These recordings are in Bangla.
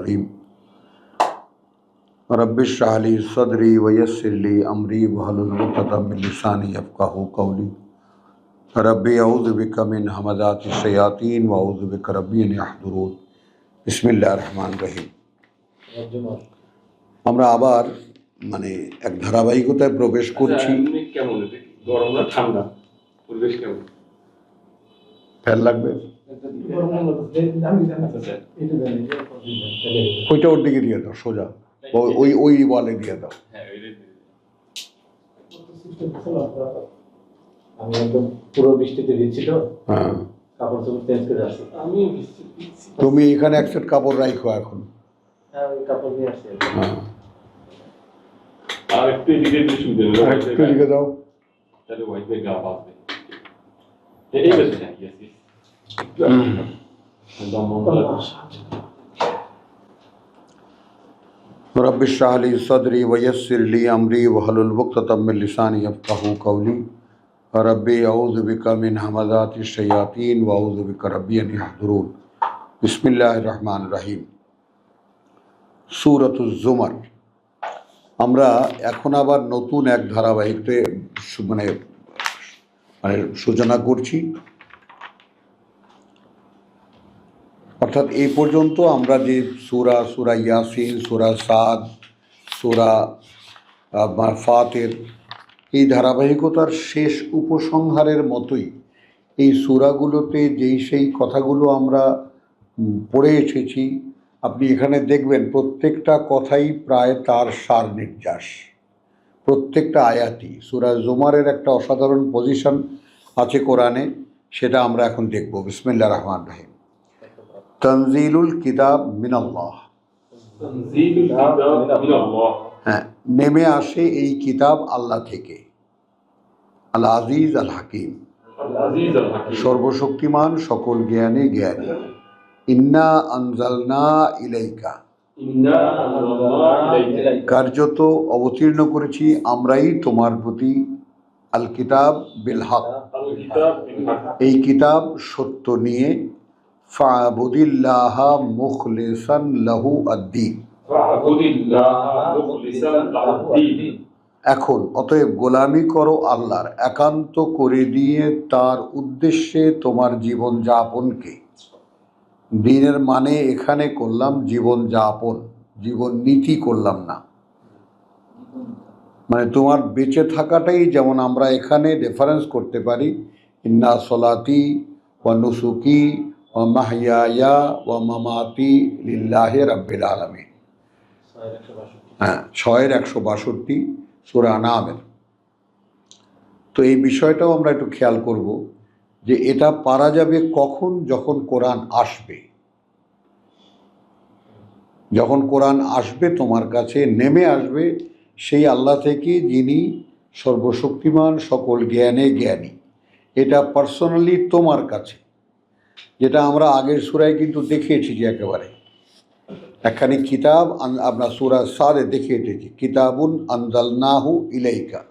रहीम रब्बिश इश्रह ली सदरी वयस्सिर ली अमरी वहलुल उक़दतम मिन लिसानी यफ़क़हू क़ौली रब्बी अऊज़ु बिका मिन हमज़ातिश शयातीन व अऊज़ु बिका रब्बी अन यहज़ुरून। बिस्मिल्लाहिर रहमानिर रहीम। আমরা আবার মানে এক ধারাবাহিকতায় প্রবেশ করছি। কেমন গরম না ঠান্ডা পরিবেশ কেমন? ফ্যান লাগবে? ওইটা ওর দিকে দিয়ে দাও, সোজা ওই ওই ওয়ালে দিয়ে দাও। আমি একদম পুরো বৃষ্টিতে ভিজছি তো, হ্যাঁ কাপড় চোপড় চেঞ্জ করে আসছি। আমি তুমি এখানে এক সেট কাপড় রাখো এখন। হ্যাঁ ওই কাপড় নিয়ে আসছি। হ্যাঁ আর একটু এদিকে দিয়ে শুনতে হবে, একটু এদিকে দাও তাহলে হোয়াইট ব্যাগ গা পাবে। এই গেছে না ইয়েস ইয়েস একদম মন रब्बि इश्रह ली सदरी वयस्सिर ली अमरी वहलुल उक़दतम मिन लिसानी यफ़क़हू क़ौली रब्बी अऊज़ु बिका मिन हमज़ातिश शयातीन व अऊज़ु बिका रब्बी अन यहज़ुरून। बिस्मिल्लाहिर रहमानिर रहीम। सूरतुज़ ज़ुमर। আমরা এখন আবার নতুন এক ধারাবাহিকতে মানে সূচনা করছি। অর্থাৎ এই পর্যন্ত আমরা যে সূরা ইয়াসিন, সূরা সাদ, সূরা ফাতির এই ধারাবাহিকতার শেষ উপসংহারের মতোই এই সূরাগুলোতে যেই সেই কথাগুলো আমরা পড়ে এসেছি, আপনি এখানে দেখবেন প্রত্যেকটা কথাই প্রায় তার সার নির্যাস, প্রত্যেকটা আয়াতই। সূরা জুমারের একটা অসাধারণ পজিশন আছে কোরআনে, সেটা আমরা এখন দেখব। বিসমিল্লাহির রহমানির রহিম। তনজিলুল কিতাব মিনাল্লাহ। হ্যাঁ, নেমে আসে এই কিতাব আল্লাহ থেকে। আল আজিজ আল হাকিম, সর্বশক্তিমান সকল জ্ঞানে জ্ঞানী। ইন্না আনজালনা ইলাইকা, কার্যত অবতীর্ণ করেছি আমরাই তোমার প্রতি আল কিতাব বিল হক, এই কিতাব সত্য নিয়ে। ফা'বুদিল্লাহা মুখলিসান লাহু আদ-দীন, এখন অতএব গোলামি করো আল্লাহর, একান্ত করে দিয়ে তার উদ্দেশ্যে তোমার জীবন যাপনকে। দিনের মানে এখানে করলাম জীবন যাপন, জীবন নীতি করলাম না। মানে তোমার বেঁচে থাকাটাই, যেমন আমরা এখানে রেফারেন্স করতে পারি ইন্না সলাতি ওয়া নুসুকি ওয়া মাহইয়ায়া ওয়া মামাতি লিল্লাহি রাব্বিল আলামিন। হ্যাঁ, 6-162 সূরা আনামের। তো এই বিষয়টাও আমরা একটু খেয়াল করব যে এটা পারা যাবে কখন, যখন কোরআন আসবে। যখন কোরআন আসবে তোমার কাছে, নেমে আসবে সেই আল্লাহ থেকে যিনি সর্বশক্তিমান সকল জ্ঞানে জ্ঞানী। এটা পার্সোনালি তোমার কাছে, যেটা আমরা আগের সূরায় কিন্তু দেখিয়েছি যে একেবারে একখানি কিতাব আমরা সূরা সাদে দেখিয়ে এসেছি, কিতাবুন আনজালনাহু ইলাইকা।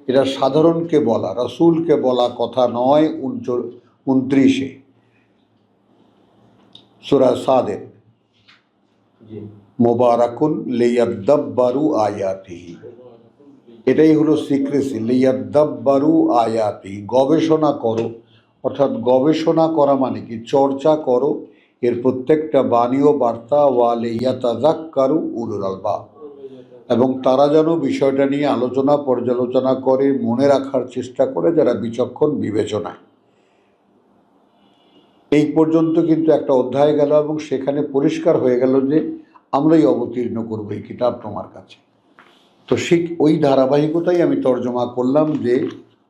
এটা সাধারণকে বলা, রাসূলকে বলা কথা নয়। 29 সূরা সাদে মুবারাকুন লিয়াদাব্বারু আয়াতিহি, এটাই হলো সিক্রেসি। লিয়াদাব্বারু আয়াতিহি, গবেষণা করো। অর্থাৎ গবেষণা করা মানে কি, চর্চা করো এর প্রত্যেকটা বাণী ও বার্তা। ওয়া লিয়াতাযাক্কারু উলুল আলবাব, এবং তারা যেন বিষয়টা নিয়ে আলোচনা পর্যালোচনা করে, মনে রাখার চেষ্টা করে যারা বিচক্ষণ বিবেচনায়। এই পর্যন্ত কিন্তু একটা অধ্যায় গেল এবং সেখানে পরিষ্কার হয়ে গেল যে আমরাই অবতীর্ণ করবো এই কিতাব তোমার কাছে। তো ঠিক ওই ধারাবাহিকতাই আমি তর্জমা করলাম যে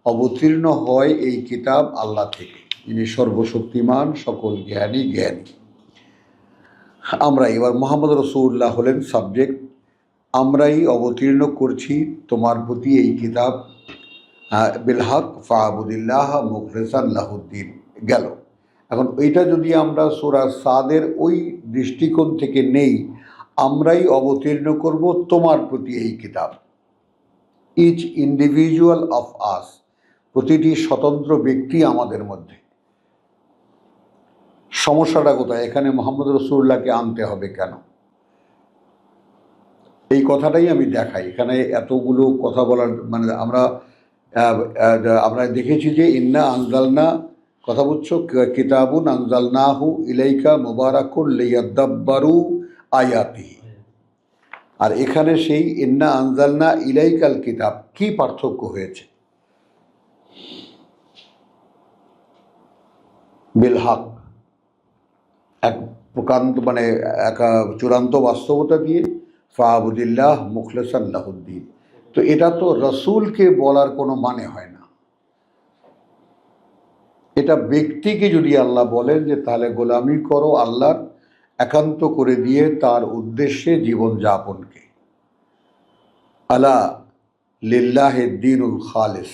অবতীর্ণ হয় এই কিতাব আল্লাহ থেকে, যিনি সর্বশক্তিমান সকল জ্ঞানী জ্ঞানী। আমরা এবার মুহাম্মদ রাসূলুল্লাহ হলেন সাবজেক্ট। আমরাই অবতীর্ণ করছি তোমার প্রতি এই কিতাব বিল হক ফা'বুদিল্লাহ মুখলিসান লাহুদ্দিন গেল। এখন এইটা যদি আমরা সূরা সাদের ওই দৃষ্টিকোণ থেকে নেই, আমরাই অবতীর্ণ করব তোমার প্রতি এই কিতাব। ইচ ইন্ডিভিজুয়াল অফ আস, প্রতিটি স্বতন্ত্র ব্যক্তি আমাদের মধ্যে। সমস্যাটা কোথায়? এখানে মুহাম্মদ রাসূলুল্লাহকে আনতে হবে কেন? এই কথাটাই আমি দেখাই। এখানে এতগুলো কথা বলার মানে আমরা দেখেছি যে ইন্না আনজালনা, কথা বুঝছো, কিতাবুন আনজালনাহু ইলাইকা মুবারাকুন লিয়াদাব্বারু আয়াতিহি। আর এখানে সেই ইন্না আনজালনা ইলাইকাল কিতাব, কি পার্থক্য হয়েছে? বিল হক, এক প্রকান্ত মানে এক চূড়ান্ত বাস্তবতা দিয়ে, ফাআবুদিল্লাহ মুখলিসান লাহুদ্দিন। তো এটা তো রসুলকে বলার কোনো মানে হয় না। এটা ব্যক্তিকে যদি আল্লাহ বলেন যে তাহলে গোলামি করো আল্লাহর একান্ত করে দিয়ে তার উদ্দেশ্যে জীবনযাপনকে। আলা লিল্লাহি দ্বীনুল খালিস।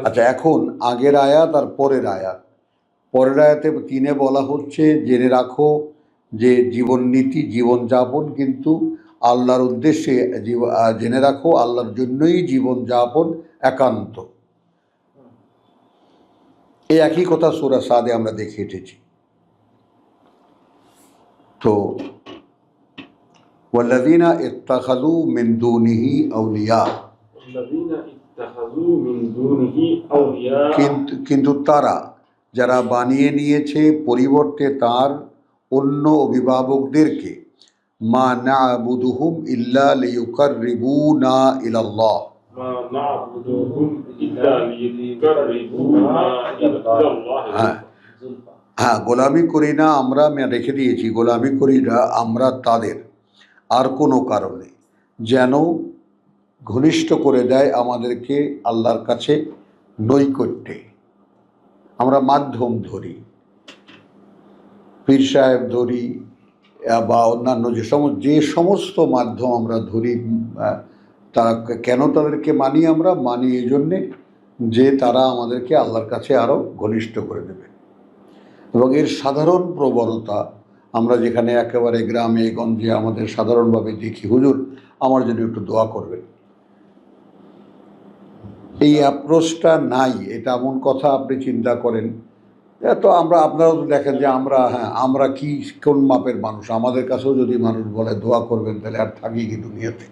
আচ্ছা, এখন আগের আয়াত আর পরের আয়াত। পরের আয়াতে 3 বলা হচ্ছে জেনে রাখো যে জীবননীতি, জীবনযাপন কিন্তু আল্লাহর উদ্দেশ্যে, জেনে রাখো আল্লাহর জন্যই জীবনযাপন একান্ত। এই একই কথা সূরা সাদে আমরা দেখে এসেছি। তো ওয়াল্লাযীনা ইত্তাখাযু মিন দুনিহি আউলিয়া, কিন্তু তারা যারা বানিয়ে নিয়েছে পরিবর্তে তার অন্য অভিভাবকদেরকে, মা না'বুদুহুম ইল্লা লিয়ুকাররিবুনা ইলাল্লাহ, হ্যাঁ, গোলামি করি না আমরা, রেখে দিয়েছি, গোলামি করি না আমরা তাদের আর কোনো কারণে যেন ঘনিষ্ঠ করে দেয় আমাদেরকে আল্লাহর কাছে নৈকট্যে। আমরা মাধ্যম ধরি, পীর সাহেব ধরি বা অন্যান্য যে সমস্ত মাধ্যম আমরা ধরি, তারা কেন তাদেরকে মানি? আমরা মানি এই জন্যে যে তারা আমাদেরকে আল্লাহর কাছে আরও ঘনিষ্ঠ করে দেবে। এবং এর সাধারণ প্রবণতা আমরা যেখানে একেবারে গ্রামে গঞ্জে আমাদের সাধারণভাবে দেখি, হুজুর আমার জন্য একটু দোয়া করবেন, এই অ্যাপ্রোচটা নাই। এটা এমন কথা আপনি চিন্তা করেন, তো আপনারাও তো দেখেন যে আমরা কি কোন মাপের মানুষ। আমাদের কাছেও যদি মানুষ বলে দোয়া করবেন, তাহলে আর থাকি কি দুনিয়াতে?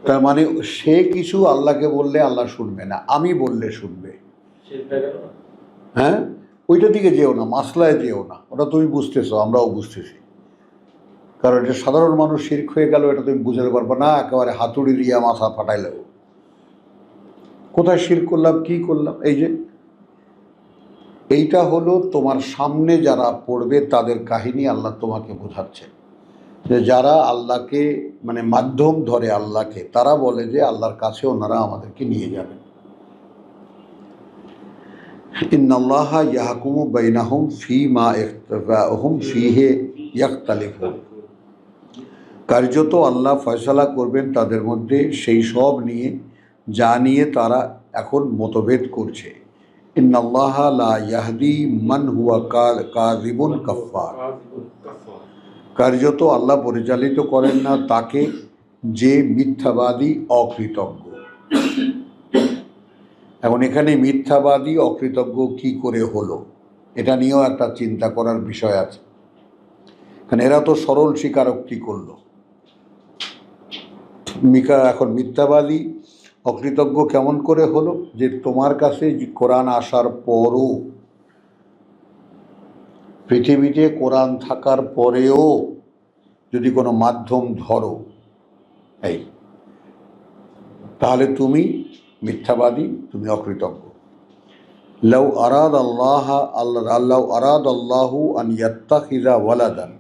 তার মানে সে কিছু আল্লাহকে বললে আল্লাহ শুনবে না, আমি বললে শুনবে। হ্যাঁ, ওইটা দিকে যেও না, মাসলায় যেও না, ওটা তুমি বুঝতেছো, আমরাও বুঝতেছি। কারণ এটা সাধারণ মানুষ শিরক হয়ে গেল, এটা তুমি বুঝতে পারবে না, একেবারে হাতুড়ি দিয়ে মাথা ফাটাইলেও। কোথায় শিরক করলাম, কি করলাম? এই যে এইটা হলো তোমার সামনে যারা পড়বে তাদের কাহিনী আল্লাহ তোমাকে বোঝাচ্ছে, যে যারা আল্লাহকে মানে মাধ্যম ধরে আল্লাহকে, তারা বলে যে আল্লাহর কাছে ওনারা আমাদেরকে নিয়ে যাবেন। ইন্নাল্লাহা ইয়াহকুমু বাইনাহুম ফীমা ইখতালাফুম ফীহি ইয়াখতালিফুন। কার্যত আল্লাহ ফয়সালা করবেন তাদের মধ্যে সেই সব নিয়ে যা নিয়ে তারা এখন মতভেদ করছে। ইন্নাল্লাহা লা ইয়াহদি মান হুয়া কাযিবুন কাফফার। কার্যত আল্লাহ পরিচালিত করেন না তাকে যে মিথ্যাবাদী অকৃতজ্ঞ। এখন এখানে মিথ্যাবাদী অকৃতজ্ঞ কি করে হলো, এটা নিয়েও একটা চিন্তা করার বিষয় আছে। কারণ এরা তো সরল স্বীকারোক্তি করলো। এখন মিথ্যাবাদী অকৃতজ্ঞ কেমন করে হলো? যে তোমার কাছে কোরআন আসার পরও, পৃথিবীতে কোরআন থাকার পরেও যদি কোনো মাধ্যম ধরো, এই তাহলে তুমি মিথ্যাবাদী, তুমি অকৃতজ্ঞ। লাউ আরাদ আল্লাহ আল্লাহ আরাদ আল্লাহু আন ইয়াত্তাখিযা ওয়ালাদান,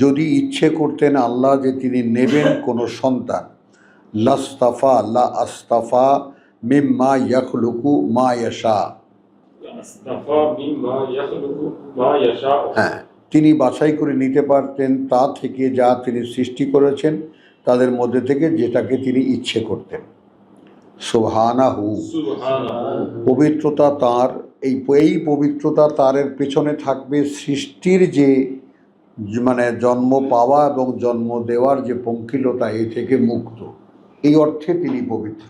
যদি ইচ্ছে করতেন আল্লাহ যে তিনি নেবেন কোনো সন্তান, লাস্তাফা লা আস্তাফা মিম্মা ইয়াখলুকু মা ইয়াশা, হ্যাঁ, তিনি বাছাই করে নিতে পারতেন তা থেকে যা তিনি সৃষ্টি করেছেন তাদের মধ্যে থেকে যেটাকে তিনি ইচ্ছে করতেন। সুবহানাহু, পবিত্রতা তার। এই পবিত্রতা তারের পেছনে থাকবে সৃষ্টির যে মানে জন্ম পাওয়া এবং জন্ম দেওয়ার যে পঙ্কিলতা, এ থেকে মুক্ত। এই অর্থে তিনি পবিত্র।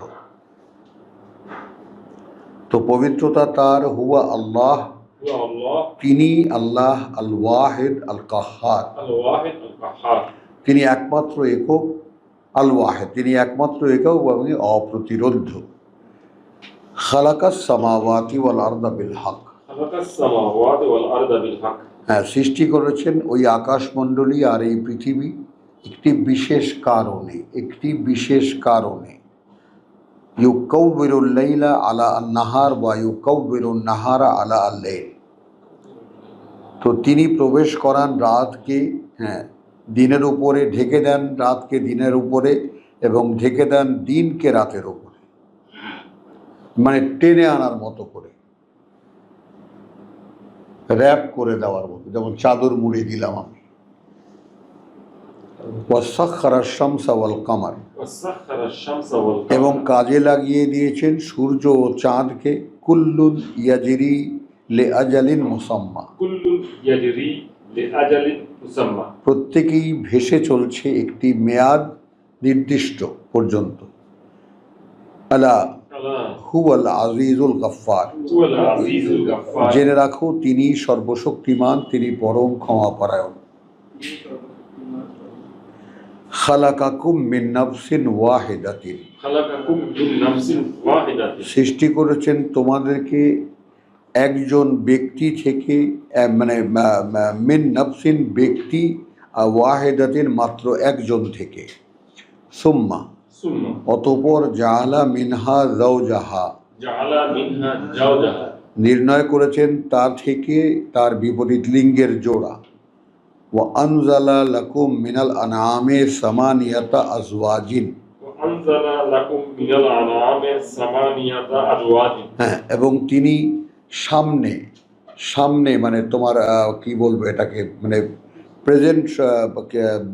তো পবিত্রতা তার, হুয়া আল্লাহ هو الله তিনি আল্লাহ আল ওয়াহিদ আল কাহ্হার, الواحد القهار তিনি একমাত্র একক, আল ওয়াহিদ তিনি একমাত্র একক এবং অপ্রতিরোধ্য। খালাকাস সামাওয়াতি ওয়াল আরদা বিল হক, خلق السماوات والأرض بالحق হ্যাঁ, সৃষ্টি করেছেন ওই আকাশমণ্ডলী আর এই পৃথিবী একটি বিশেষ কারণে, একটি বিশেষ কারণে। ইউকাউবিরুল লাইলা আলা আন নাহার বা ইউকাউবিরুন নাহারা আলা আল লাইল। তো তিনি প্রবেশ করান রাতকে, হ্যাঁ, দিনের উপরে, ঢেকে দেন রাতকে দিনের উপরে এবং ঢেকে দেন দিনকে রাতের উপরে, মানে টেনে আনার মতো করে, র্যাপ করে দেওয়ার মতো, যেমন চাদর মুড়ে দিলাম আমি। ওয়াসাখখারা শামসা ওয়াল কামার, وسخر الشمس والقمر এবং কাজে লাগিয়ে দিয়েছেন সূর্য ও চাঁদকে। কুল্লুন ইয়াজরি লে আজালিন মুসাম্মা, كل يجري لأجل مسمى প্রত্যেকেই ভেসে চলছে একটি মেয়াদ নির্দিষ্ট পর্যন্ত। আলা ألا হুয়াল আজিজুল গাফফার, هو العزيز الغفار জেনে রাখো তিনি সর্বশক্তিমান, তিনি পরম ক্ষমাপরায়ণ। খালাকাকুম মিন নাফসিন ওয়াহিদাতিন, خلقكم من نفس واحدة সৃষ্টি করেছেন তোমাদেরকে একজন ব্যক্তি থেকে, মানে মিন নাফসিন ব্যক্তি, ওয়াহিদাতিন মাত্র একজন থেকে। সুম্মা ثم অতঃপর জাআলা মিনহা যাওজাহা, جعل منها زوجها নির্ণয় করেছেন তা থেকে তার বিপরীত লিঙ্গের জোড়া। ওয়া আনজালা লাকুম মিনাল আনআমে সামানিয়াতা আজওয়াজিন, وأنزل لكم من الأنعام ثمانية أزواج হ্যাঁ, এবং তিনি সামনে, সামনে মানে তোমার কি বলবো এটাকে, মানে প্রেজেন্ট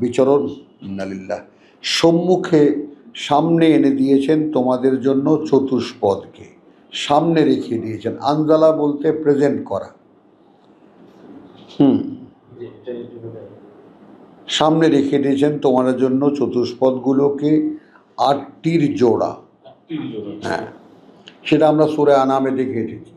বিচরণ, ইন্নালিল্লাহ, সম্মুখে সামনে এনে দিয়েছেন তোমাদের জন্য চতুষ্পদকে, সামনে রেখে দিয়েছেন। আনজালা বলতে প্রেজেন্ট করা, সামনে রেখে দিয়েছেন তোমাদের জন্য চতুষ্পদগুলোকে, আটটির জোড়া, হ্যাঁ, সেটা আমরা সূরা আনামে দেখে এসেছি।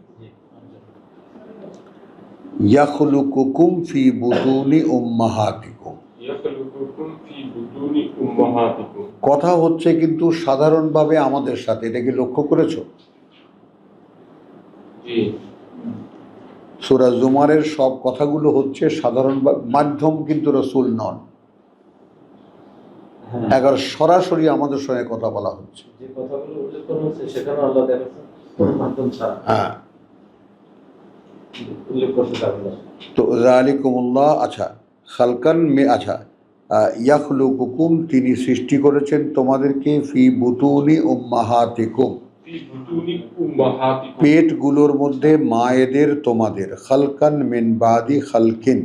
ইয়াখলুকুকুম ফি বুতুনি উম্মাহাতিকুম, يخلقكم في بطون أمهاتكم কথা হচ্ছে কিন্তু সাধারণভাবে আমাদের সাথে, এটা কি লক্ষ্য করেছো? জি সূরা জুমারের সব কথাগুলো হচ্ছে সাধারণ মাধ্যম, কিন্তু রাসূল নন। এবার সরাসরি আমাদের সঙ্গে কথা বলা হচ্ছে, যে কথাগুলো উল্লেখ করা হচ্ছে সেখানে আল্লাহ দেখাচ্ছেন কোনো মাধ্যম ছাড়া হ্যাঁ। উল্লেখ করতে পারবেন না। তো যালিকুমুল্লাহ, আচ্ছা, খালকান মে, আচ্ছা, ইয়াখলুকুকুম তিনি সৃষ্টি করেছেন তোমাদেরকে, ফি বুতুনি উম্মাহাতিকুম في بطون أمهاتكم পেটগুলোর মধ্যে মায়েদের তোমাদের, খালকান মিন বাদি খালকিন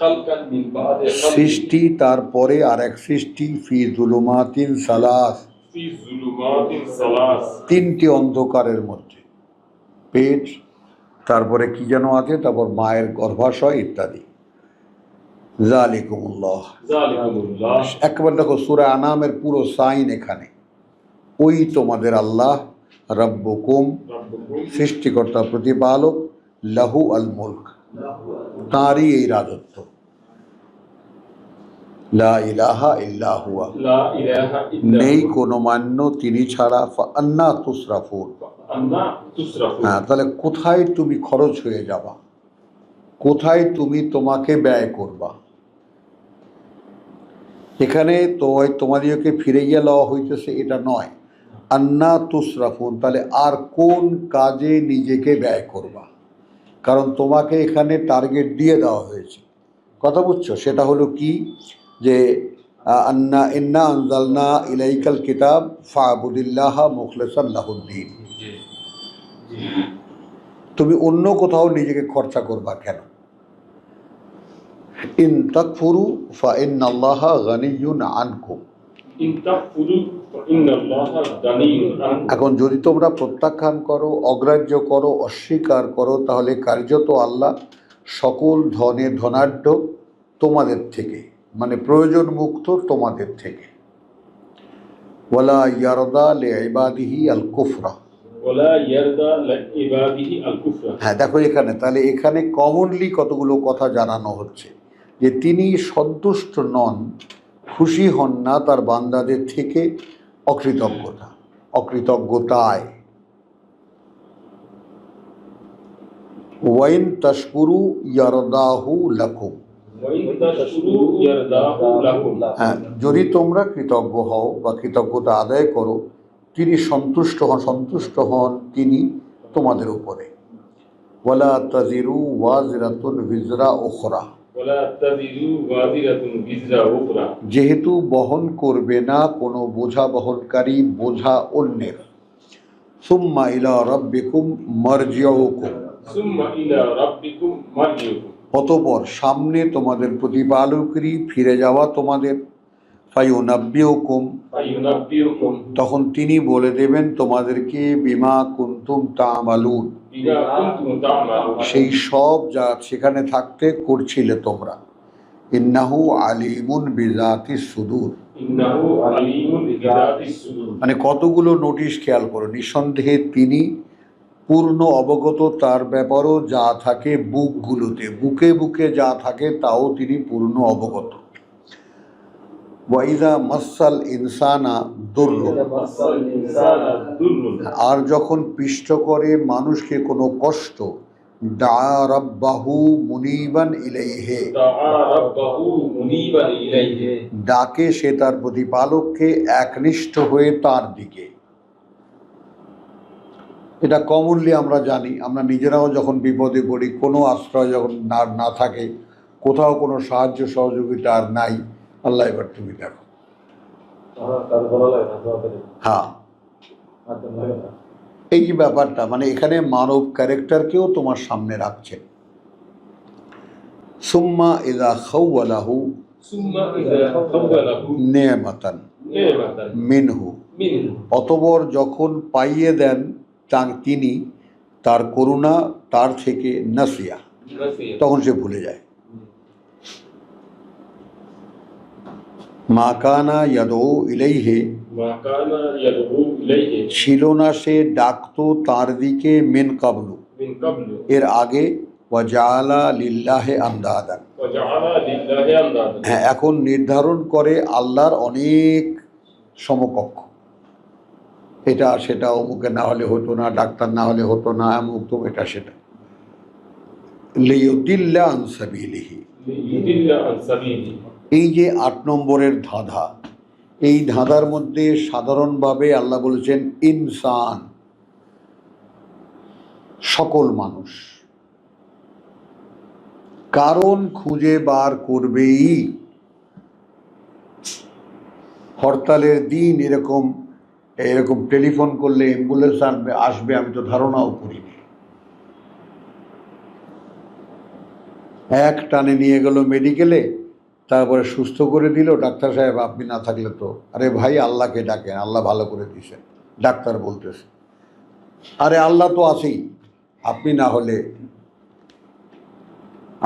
خلقا من بعد خلق সৃষ্টি, তারপরে আর এক সৃষ্টি, ফি জুলুমাতিন সালাস في ظلمات ثلاث তিনটি অন্ধকারের মধ্যে, পেট, তারপরে কি যেন আছে, তারপর মায়ের গর্ভাশয় ইত্যাদি। যালিকুমুল্লাহ, ذلكم الله একবার দেখো সূরা আনামের পুরো সাইন এখানে, ওই তোমাদের আল্লাহ, রব্বুকুম ربكم সৃষ্টিকর্তা প্রতিপালক, লাহু আল মুলক তাঁরই এই রাজত্ব, লা ইলাহা ইল্লা হুয়া لا إله إلا নেই هو কোনো মান্য তিনি ছাড়া, ফান্না তুসরাফুন, أنا تصرفون হ্যাঁ, তাহলে কোথায় তুমি খরচ হয়ে যাবা, কোথায় তুমি তোমাকে ব্যয় করবা? এখানে তো তোমাদেরকে ফিরে গিয়ে লওয়া হইতেছে এটা নয়, আন্না তুসরাফুন, তাহলে আর কোন কাজে নিজেকে ব্যয় করবা? কারণ তোমাকে এখানে টার্গেট দিয়ে দেওয়া হয়েছে, কথা বুঝছো? সেটা হলো কি, যে আন্না ইন্না আনজালনা ইলাইকাল কিতাব ফাবুদিল্লাহ মুখলিসান লাহুদ্দিন, জি তুমি অন্য কোথাও নিজেকে খরচা করবা কেন? ইন তাকফুরু ফা ইন্নাল্লাহা গানিয়্যুন আনকুম, إن تكفروا فإن الله غني عنكم এখন যদি তোমরা প্রত্যাখ্যান করো, অগ্রাহ্য করো, অস্বীকার করো, তাহলে কার্যত আল্লাহ সকল ধনে ধনাঢ্য তোমাদের থেকে, মানে প্রয়োজন মুক্ত তোমাদের থেকে। ওয়ালা ইয়ারদা লি ইবাদিহি আল কুফরা, ولا يرضى لعباده الكفر হ্যাঁ দেখো এখানে, তাহলে এখানে কমনলি কতগুলো কথা জানানো হচ্ছে যে তিনি সন্তুষ্ট নন, খুশি হন না তার বান্দাদের থেকে অকৃতজ্ঞতায়। ওয়াইন তাশকুরু ইয়ারদাহু লাকুম, وإن تشكروا يرضاه لكم হ্যাঁ যদি তোমরা কৃতজ্ঞ হও বা কৃতজ্ঞতা আদায় করো, তিনি সন্তুষ্ট হন তিনি তোমাদের উপরে। ওয়ালা তাজিরু ওয়াজিরাতুন বিজরা উখরা, ولا تزر وازرة وزر أخرى যেহেতু বহন করবে না কোনো বোঝা বহনকারী বোঝা অন্যের। সুম্মা ইলা রাব্বিকুম মারজিউকুম, ثم إلى ربكم مرجعكم অতঃপর সামনে তোমাদের প্রতিপালকেরই ফিরে যাওয়া তোমাদের। ফায়ুনাব্বিউকুম, فينبئكم তখন তিনি বলে দেবেন তোমাদেরকে বিমা কুনতুম তা'মালুন, بما كنتم تعملون সেই সব যা সেখানে থাকতে করছিলে তোমরা। ইন্নাহু আলিমুন বিজাতিস সুদূর, إنه عليم بذات الصدور মানে কতগুলো নোটিশ খেয়াল করো। নিঃসন্দেহে তিনি পূর্ণ অবগত তার ব্যাপারও যা থাকে বুকগুলোতে, বুকে বুকে যা থাকে তাও তিনি পূর্ণ অবগত। ওয়াইদা মাসাল ইনসানা দুর্র, مس الإنسان ضر আর যখন পিষ্ট করে মানুষকে কোনো কষ্ট, দা রাব্বাহু মুনিবান ইলাইহে, دعا ربه منيبا إليه ডাকে সে তার প্রতিপালককে একনিষ্ঠ হয়ে তার দিকে। এটা কমনলি আমরা জানি, আমরা নিজেরাও যখন বিপদে পড়ি, কোনো আশ্রয় যখন না থাকে, কোথাও কোনো সাহায্য সহযোগিতা আর নাই, আল্লাহ এবার তুমি দেখো। কাজ ভালো লাগে না, দোয়া করি হ্যাঁ, মাধ্যম লাগে না। এই যে ব্যাপারটা, মানে এখানে মানব ক্যারেক্টারকেও তোমার সামনে রাখছে। সুম্মা ইযা খাওয়ালাহু ثم إذا خوله নেমাতান نعمة মিনহু, منه অতঃপর যখন পাইয়ে দেন তিনি তার করুণা তার থেকে, নাসিয়া, نسي তখন সে ভুলে যায়। মা কানা ইয়াদউ ইলাইহি, ما كان يدعو إليه ছিল না সে ডাকতো তার দিকে, মিন কাবলু, من قبل এর আগে, ওয়াজাআলা লিল্লাহি আন্দাদান, وجعل لله أندادا হ্যাঁ এখন নির্ধারণ করে আল্লাহর অনেক সমকক্ষ। এটা সেটা, অমুকে না হলে হতো না, ডাক্তার না হলে হতো না, অমুক তো এটা সেটা। লিয়ুদিল্লা আন সাবিলিহি, ليضل عن سبيله এই যে ৮ নম্বরের ধাঁধা, এই ধাঁধার মধ্যে সাধারণভাবে আল্লাহ বলেছেন ইনসান, সকল মানুষ, কারণ খুঁজে বার করবেই। হরতালের দিন এরকম টেলিফোন করলে অ্যাম্বুলেন্স আসবে আমি তো ধারণাও করিনি। এক টানে নিয়ে গেল মেডিকেলে, তারপরে সুস্থ করে দিল। ডাক্তার সাহেব আপনি না থাকলে তো, আরে ভাই আল্লাহকে ডাকেন, আল্লাহ ভালো করে দিয়েছেন। ডাক্তার বলতেছে আরে আল্লাহ তো আছেই, আপনি না হলে।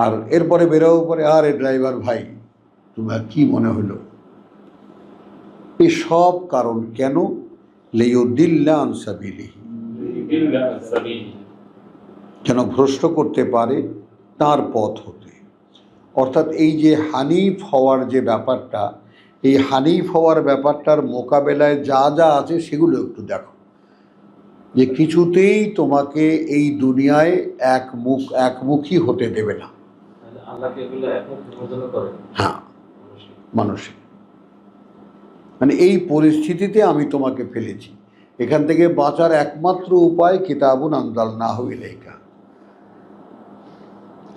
আর এরপরে বেরোও পরে, আরে ড্রাইভার ভাই তোমার কি মনে হলো? এই সব কারণ কেন? লিয়ুদিল্লা আন সাবিলিহি, ليضل عن سبيله যেন ভ্রষ্ট করতে পারে তার পথ হতে। অর্থাৎ এই যে হানিফ হওয়ার যে ব্যাপারটা, এই হানিফ হওয়ার ব্যাপারটার মোকাবেলায় যা যা আছে সেগুলো একটু দেখো, যে কিছুতেই তোমাকে এই দুনিয়ায় একমুখী হতে দেবে না। তাহলে আল্লাহকে এগুলো একমত বিবেচনা করে হ্যাঁ, মানুষের মানে এই পরিস্থিতিতে আমি তোমাকে ফেলেছি, এখান থেকে বাঁচার একমাত্র উপায় কিতাবুন আনজালনাহু ইলাইকা,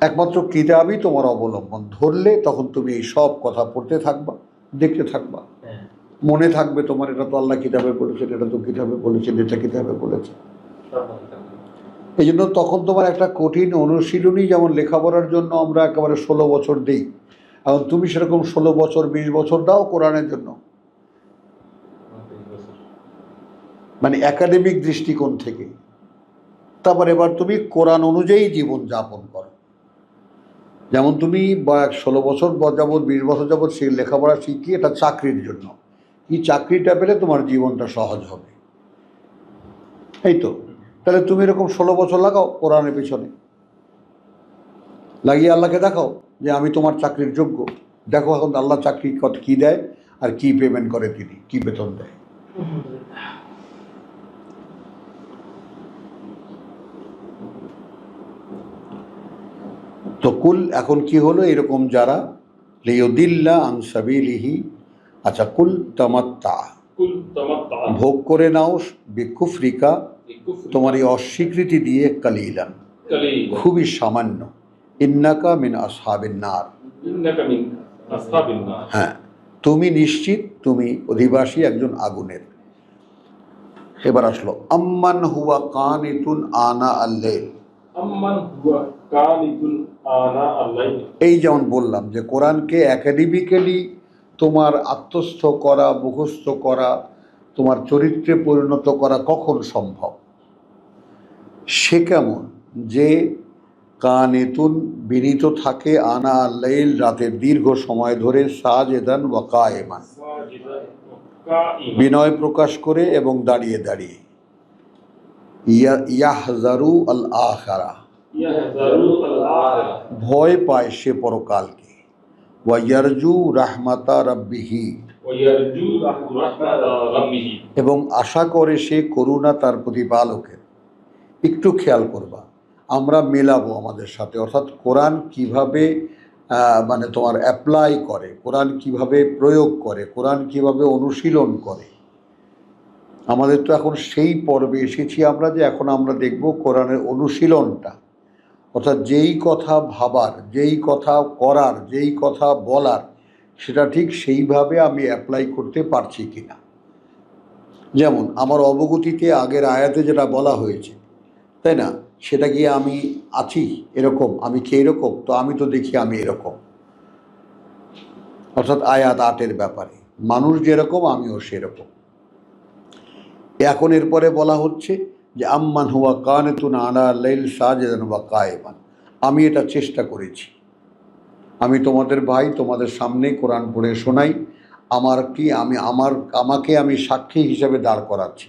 একমাত্র কিতাবই তোমার অবলম্বন। ধরলে তখন তুমি এই সব কথা পড়তে থাকবা, দেখতে থাকবা, হ্যাঁ মনে থাকবে তোমার এটা তো আল্লাহ কিতাবে বলেছেন, এটা তো কিতাবে বলেছেন, এটা কিতাবে বলেছে। সব মনে থাকবে। এই জন্য তখন তোমার একটা কঠিন অনুশীলনী, যেমন লেখাপড়ার জন্য আমরা একেবারে 16 বছর দিই, এখন তুমি সেরকম 16 বছর 20 বছর দাও কোরআনের জন্য, মানে একাডেমিক দৃষ্টিকোণ থেকে। তারপর এবার তুমি কোরআন অনুযায়ী জীবন যাপন করো। যেমন তুমি 16 বছর যাবৎ 20 বছর যাবৎ সেই লেখাপড়া শিখি এটা চাকরির জন্য, কি চাকরিটা পেলে তোমার জীবনটা সহজ হবে, এই তো। তাহলে তুমি এরকম 16 বছর লাগাও কোরআনের পিছনে, লাগিয়ে আল্লাহকে দেখাও যে আমি তোমার চাকরির যোগ্য। দেখো এখন আল্লাহ চাকরি কী দেয় আর কি পেমেন্ট করে, তিনি কি বেতন দেয়। তো কুল এখন কি হলো, এরকম যারা লিয়ুদিল্লা আন সাবিলিহি, আচ্ছা কুল তামাত্তা, কুল তামাত্তা, ভোগ করে নাও বিকুফরিকা, বিকুফরি, তোমার এই অস্বীকৃতি দিয়ে, কালিলান, কালিলান, খুবই সামান্য, ইন্নাকা মিন আসহাবিন নার, ইন্নাকা মিন আসহাবিন নার, হ্যাঁ তুমি নিশ্চিত তুমি অধিবাসী একজন আগুনের। এবার আসলো আম্মান হুয়া কানিতুন আনা আল-লাইল, আম্মান হুয়া কানিতুন আনা আল-লাইল। এই যেমন বললাম যে কোরআনকে একাডেমিক্যালি তোমার আত্মস্থ করা, মুখস্থ করা, তোমার চরিত্রে পরিণত করা কখন সম্ভব? সে কেমন যে কানেতুন বিনীত থাকে, আনা আল-লাইল রাতের দীর্ঘ সময় ধরে, সাজেদান ওয়া কায়েমান সাজিদান ওয়া কাইমান, বিনয় প্রকাশ করে এবং দাঁড়িয়ে দাঁড়িয়ে, ইয়াহজারু আল আখিরা, ইয়াহজারু আল-আখিরা, ভয় পায় সে পরকালকে, ওয়া ইয়ারজু রাহমাতা রাব্বিহি, ওয়া ইয়ারজু রাহমাতা রাব্বিহি, এবং আশা করে সে করুণা তার প্রতিপালকের। একটু খেয়াল করবা, আমরা মেলাবো আমাদের সাথে, অর্থাৎ কোরআন কিভাবে মানে তোমার অ্যাপ্লাই করে, কোরআন কিভাবে প্রয়োগ করে, কোরআন কিভাবে অনুশীলন করে। আমাদের তো এখন সেই পর্বে এসেছি আমরা যে এখন আমরা দেখব কোরআনের অনুশীলনটা, অর্থাৎ যেই কথা ভাবার, যেই কথা করার, যেই কথা বলার, সেটা ঠিক সেইভাবে আমি অ্যাপ্লাই করতে পারছি কিনা। যেমন আমার অবগতিতে আগের আয়াতে যেটা বলা হয়েছে, তাই না, সেটা কি আমি আছি এরকম, আমি কি এরকম, তো আমি তো দেখি আমি এরকম, অর্থাৎ আয়াত 8-এর ব্যাপারে, মানুষ যেরকম আমিও সেরকম। এখন এরপরে বলা হচ্ছে যে আম্মান হুয়া কানিতুন আনা আল-লাইল সাজিদান ওয়া কায়েমান, আমি এটা চেষ্টা করেছি, আমি তোমাদের ভাই, তোমাদের সামনে কোরআন পড়ে শোনাই, আমাকে আমি সাক্ষী হিসেবে দাঁড় করাচ্ছি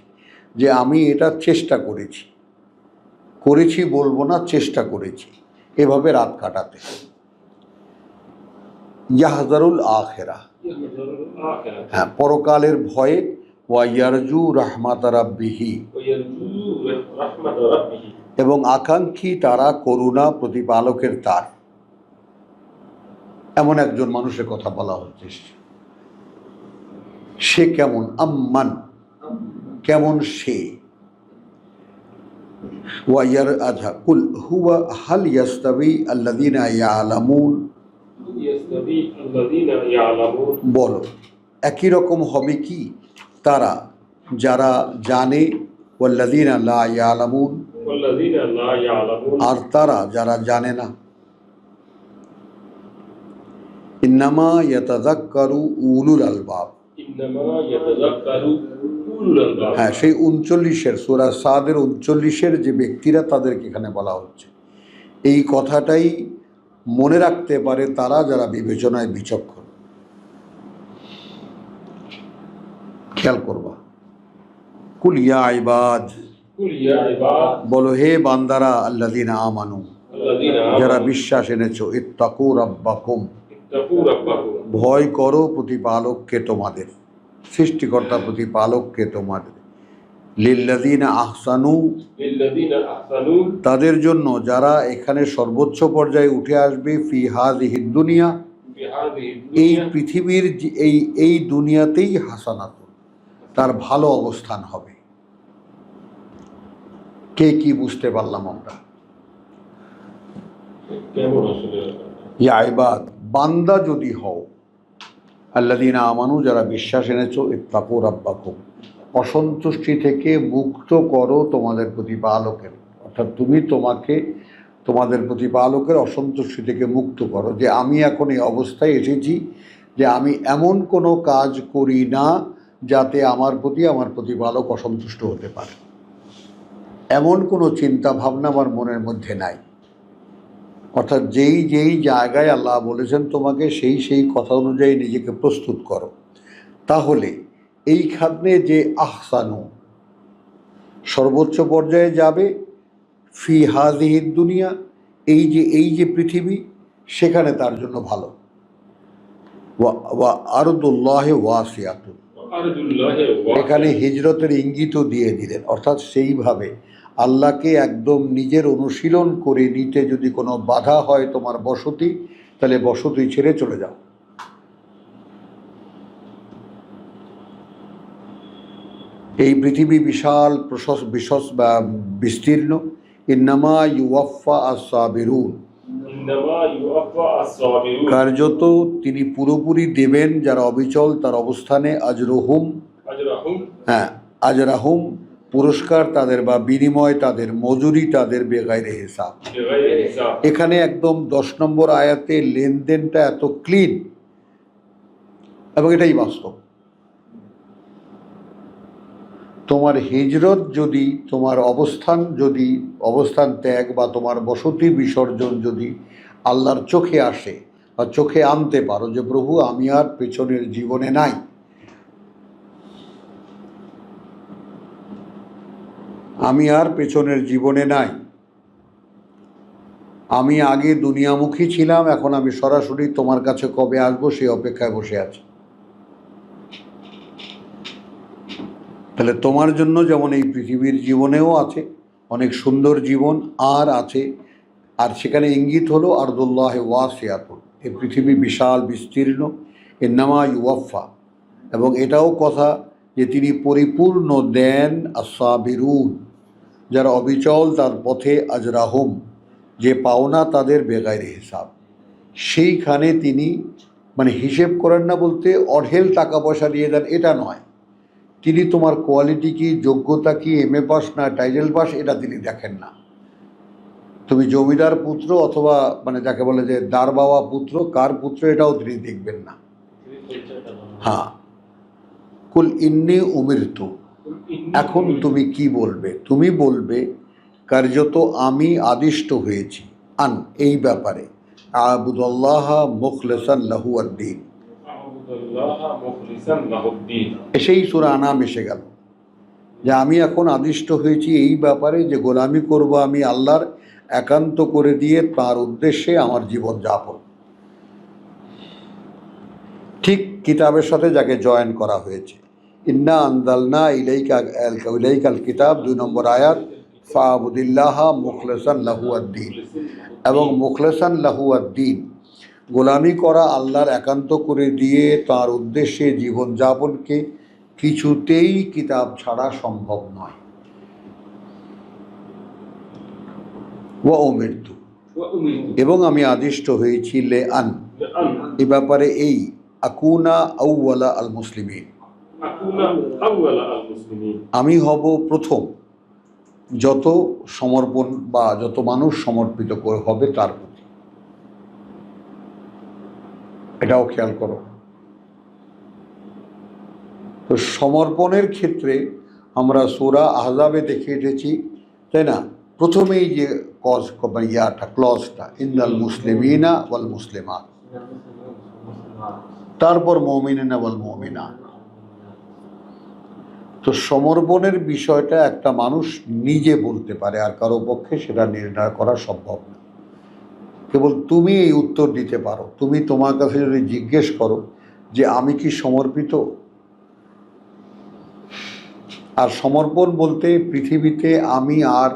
যে আমি এটা চেষ্টা করেছি বলবো না, চেষ্টা করেছি এভাবে রাত কাটাতে। ইয়াহজারুল আখিরা, ইয়াহজারুল আখিরা, হ্যাঁ পরকালের ভয়ে, ওয়া ইয়ারজু রাহমাতা রাব্বিহি, ওয়া ইয়ারজু রাহমাতা রাব্বিহি, এবং আকাঙ্ক্ষী তারা করুণা প্রতিপালকের তার। এমন একজন মানুষের কথা বলা হচ্ছে, সে কেমন, আম্মান কেমন সে, ওয়াইয়ার আজহা কুল হুয়া হাল ইয়াস্তাবি আল্লাযীনা ইয়ালামুন, ইয়াস্তাবি আল্লাযীনা ইয়ালামুন, বলো একই রকম হবে কি তারা যারা জানে, ওয়াল্লাযীনা লা ইয়ালামুন, ওয়াল্লাযীনা লা ইয়ালামুন, আর তারা যারা জানে না। ইন্নামা ইয়াতাযাক্কারু উলুল আলবাব, ইন্নামা ইয়াতাযাক্কারু উলুল আলবাব, হ্যাঁ সেই 39-এর সূরা সাদের 39-এর যে ব্যক্তিরা, তাদেরকে এখানে বলা হচ্ছে। এই কথাটাই মনে রাখতে পারে তারা যারা বিবেচনায় বিচক্ষণ। খেয়াল করবা, কুল ইয়া ইবাদ, কুল ইয়া ইবাদ, বলো হে বান্দারা, আল্লাযীনা আমানু, আল্লাযীনা যারা বিশ্বাস এনেছো, ইত্তাকু রাব্বাকুম, ইত্তাকু রাব্বাকুম, ভয় করো প্রতিপালককে তোমাদের, সৃষ্টিকর্তা প্রতিপালককে তোমাদের, লিল্লাযীনা আহসানু, লিল্লাযীনা আহসানু, তাদের জন্য যারা এখানে সর্বোচ্চ পর্যায়ে উঠে আসবে, ফি হাযিহিদ দুনিয়া, বিহাযিহি এই দুনিয়া, পৃথিবীর এই দুনিয়াতেই হাসানাত, তার ভালো অবস্থান হবে। কে কি বুঝতে পারলাম আমরা? কেমন আসলে ইয়া ইবাদ, বান্দা যদি হও, আল্লাযীনা আমানু, যারা বিশ্বাস এনেছো, ইত্তাকু রাব্বাকুম, অসন্তুষ্টি থেকে মুক্ত করো তোমাদের প্রতিপালকের, অর্থাৎ তুমি তোমাদের প্রতিপালকের অসন্তুষ্টি থেকে মুক্ত করো, যে আমি এখন এই অবস্থায় এসেছি যে আমি এমন কোনো কাজ করি না যাতে আমার প্রতি আমার প্রতিপালক অসন্তুষ্ট হতে পারে, এমন কোনো চিন্তা ভাবনা আমার মনের মধ্যে নাই। অর্থাৎ যেই জায়গায় আল্লাহ বলেছেন তোমাকে সেই কথা অনুযায়ী নিজেকে প্রস্তুত করো। তাহলে এইখানে যে আহসানু, সর্বোচ্চ পর্যায়ে যাবে ফি হাযিহিদ দুনিয়া, এই যে পৃথিবী, সেখানে তার জন্য ভালো। ওয়া আরদুল্লাহি ওয়াসিআতুন, আরদুল্লাহি ওয়াসিআতুন। এখানে হিজরতের ইঙ্গিতও দিয়ে দিলেন, অর্থাৎ সেইভাবে আল্লাহকে একদম নিজের অনুশীলন করে নিতে যদি কোনো বাধা হয় তোমার বসতি, তাহলে বসতি ছেড়ে চলে যাও। এই পৃথিবী বিশাল বিস্তীর্ণ। ইন্নামা ইউওয়াফা আস-সাবিরুন, ইন্নামা ইউওয়াফা আস-সাবিরুন, কার্যত তিনি পুরোপুরি দেবেন যারা অবিচল তার অবস্থানে। আজরুহুম, হ্যাঁ, আজরাহুম পুরস্কার তাদের বা বিনিময় তাদের, মজুরি তাদের, বেগাইরে হিসাব। বিগাইরি হিসাব। এখানে একদম 10 নম্বর আয়াতে লেনদেনটা এত ক্লিন, এবং এটাই বাস্তব। তোমার হিজরত যদি, তোমার অবস্থান ত্যাগ বা তোমার বসতি বিসর্জন যদি আল্লাহর চোখে আসে বা চোখে আনতে পারো যে প্রভু আমি আর পেছনের জীবনে নাই, আমি আর পেছনের জীবনে নাই, আমি আগে দুনিয়ামুখী ছিলাম, এখন আমি সরাসরি তোমার কাছে কবে আসবো সেই অপেক্ষায় বসে আছি, তাহলে তোমার জন্য যেমন এই পৃথিবীর জীবনেও আছে অনেক সুন্দর জীবন আর আছে, আর সেখানে ইঙ্গিত হলো আরদুল্লাহি ওয়াসিআতুন, এই পৃথিবী বিশাল বিস্তীর্ণ। ইন্নামা ইউওয়াফা, এবং এটাও কথা যে তিনি পরিপূর্ণ দেন আস-সাবিরুন, যারা অবিচল তার পথে, আজরাহুম যে পাওনা তাদের, বেগাইরে হিসাব, সেইখানে তিনি মানে হিসেব করেন না, বলতে অঢেল টাকা পয়সা দিয়ে দেন এটা নয়, তিনি তোমার কোয়ালিটি কি, যোগ্যতা কি, MA পাস না টাইটেল পাস এটা তিনি দেখেন না। তুমি জমিদার পুত্র অথবা মানে যাকে বলে যে দারবাওয়া পুত্র, কার পুত্র, এটাও তিনি দেখবেন না। হ্যাঁ, কুল ইন্নী উমিরতু, এখন তুমি কি বলবে? তুমি বলবে কার্যত আমি আদিষ্ট হয়েছি, আন এই ব্যাপারে, আবুদুল্লাহ মুখলিসান লাহু আদ-দীন, আবুদুল্লাহ মুখলিসান লাহুদ্দিন। সেই সূরা আনাম এসে গেল যে আমি এখন আদিষ্ট হয়েছি এই ব্যাপারে যে গোলামি করব আমি আল্লাহর, একান্ত করে দিয়ে তার উদ্দেশ্যে আমার জীবন যাপন। ঠিক কিতাবের সাথে যাকে জয়েন করা হয়েছে, ইন্না আনজালনা ইলাইকাল কিতাব 2 নম্বর আয়াত, ফাবুদিল্লাহ মুখলিসান লাহু আদ-দীন, এবং মুখলিসান লাহু আদ-দীন গোলামি করা আল্লাহর, একান্ত করে দিয়ে তার উদ্দেশ্যে জীবনযাপনকে কিছুতেই কিতাব ছাড়া সম্ভব নয়। ওয়া উমিরতু, এবং আমি আদিষ্ট হয়েছি, লে আন এ ব্যাপারে, এই আকুনা আউওয়ালা আল মুসলিমিন, আমি হব প্রথম যত সমর্পণ বা যত মানুষ সমর্পিত হবে তার প্রতি। এটাও খেয়াল করো। তো সমর্পণের ক্ষেত্রে আমরা সূরা আহজাবে দেখে এসেছি, তাই না? প্রথমেই যে ক্লজটা ইন্নাল মুসলিমিনা ওয়াল মুসলিমাত, তারপর মুমিনিনা ওয়াল মুমিনাত। তো সমর্পণের বিষয়টা একটা মানুষ নিজে বলতে পারে, আর কারো পক্ষে সেটা নির্ণয় করা সম্ভব না। কেবল তুমি এই উত্তর দিতে পারো। তুমি তোমার কাছে যদি জিজ্ঞেস করো যে আমি কি সমর্পিত, আর সমর্পণ বলতে পৃথিবীতে আমি আর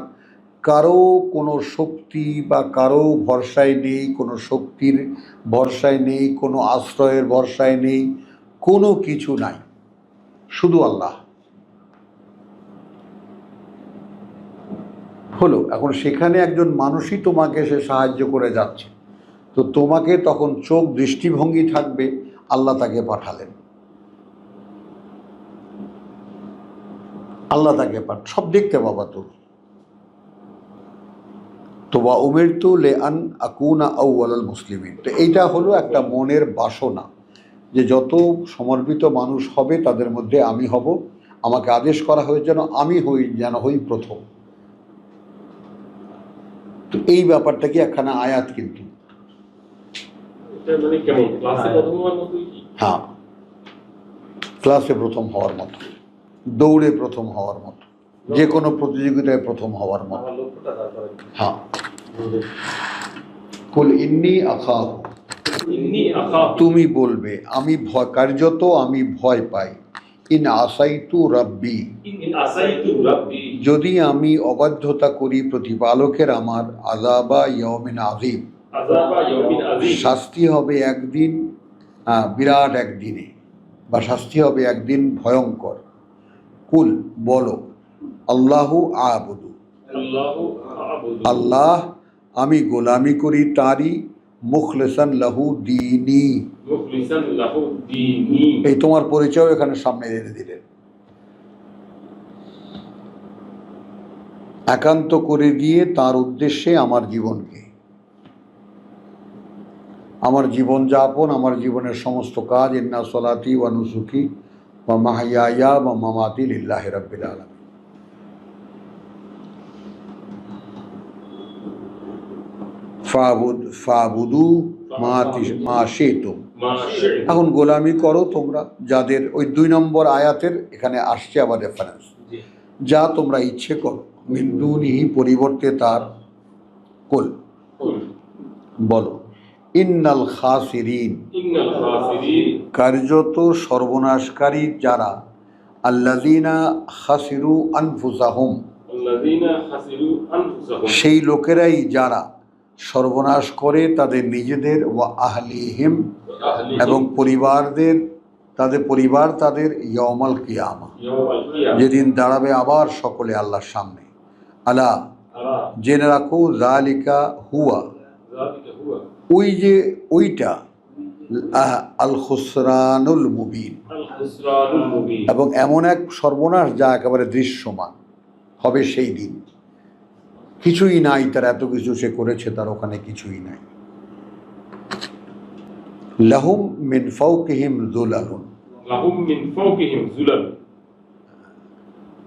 কারো কোনো শক্তি বা কারো ভরসায় নেই, কোনো শক্তির ভরসায় নেই, কোনো আশ্রয়ের ভরসায় নেই, কোনো কিছু নাই, শুধু আল্লাহ। হলো, এখন সেখানে একজন মানুষই তোমাকে সে সাহায্য করে যাচ্ছে, তো তোমাকে তখন চোখ দৃষ্টিভঙ্গি থাকবে আল্লাহ তাকে পাঠালেন, আল্লাহ তাকে সব দেখতে পাবা তুমি। তো ওয়া উমিরতু লে আন আকুনা আউওয়ালাল মুসলিমিন, তো এইটা হলো একটা মনের বাসনা যে যত সমর্পিত মানুষ হবে তাদের মধ্যে আমি হব, আমাকে আদেশ করা হয়েছে যেন হই প্রথম। তো এই ব্যাপারটা কি একখানা আয়াত, কিন্তু হ্যাঁ, ক্লাসে প্রথম হওয়ার মতো, দৌড়ে প্রথম হওয়ার মতো। যে কোনো প্রতিযোগিতায় প্রথম হওয়ার মতো। আমার লক্ষ্যটা তারপরে হ্যাঁ, কুল ইন্নী আখাফু, ইন্নী আখাফু, তুমি বলবে আমি ভয়, কার্যত আমি ভয় পাই, ইন আসাইতু রাব্বি, ইন আসাইতু রাব্বি, যদি আমি অবাধ্যতা করি প্রতিপালকের আমার, আযাবা ইয়াউমিন আযীম, আযাবা ইয়াউমিন আযীম, শাস্তি হবে একদিন, বিরাট একদিনে, বা শাস্তি হবে একদিন ভয়ঙ্কর। কুল বলো, আল্লাহু আবুদু, আল্লাহু আ'বুদু, আল্লাহ আমি গোলামি করি তারই, মুখলিসান লাহু দীনি, মুখলিসান লাহু দীনি, এই তোমার পরিচয় এখানে সামনে এনে দিলেন। একান্ত করে দিয়ে তার উদ্দেশ্যে আমার জীবনকে, আমার জীবনযাপন, আমার জীবনের সমস্ত কাজ, ইন্না সলাতি ওয়া নুসুকি ওয়া মাহইয়ায়া ওয়া মামাতি লিল্লাহি রাব্বিল আলামিন। ফাবুদু মা শিতুম, মা শি'তু, এখন গোলামি করো তোমরা যাদের, ওই 2 নম্বর আয়াতের এখানে আসছে আবার রেফারেন্স, জি যা তোমরা ইচ্ছে করো, মিন দুনিহি পরিবর্তে তার। কুল কুল বলো, ইন্নাল খাসিরিন, ইন্নাল খাসিরিন, কার্যত সর্বনাশকারী যারা, আল্লাযিনা খাসিরু আনফুসাহুম, আল্লাযীনা খাসিরু আনফুসাহুম, সেই লোকেরাই যারা সর্বনাশ করে তাদের নিজেদের, ওয়া আহলিহিম, আহলিহিম, এবং পরিবারদের, তাদের পরিবার তাদের, ইয়াউমাল কিয়ামা, ইয়াউমাল কিয়ামা, যেদিন দাঁড়াবে আবার সকলে আল্লাহর সামনে। আলা, আলা জেনে রাখো, যালিকা হুয়া, যালিকা হুয়া ওই যে ওইটা, আল খুসরানুল মুবিন, আল খুসরানুল মুবিন, এবং এমন এক সর্বনাশ যা একেবারে দৃশ্যমান হবে সেই দিন। কিছুই নাই, তার এত কিছু সে করেছে, তার ওখানে কিছুই নাই। লাহুম মিন ফাওকিহিম যুলালুন, লাহুম মিন ফাওকিহিম যুলাল,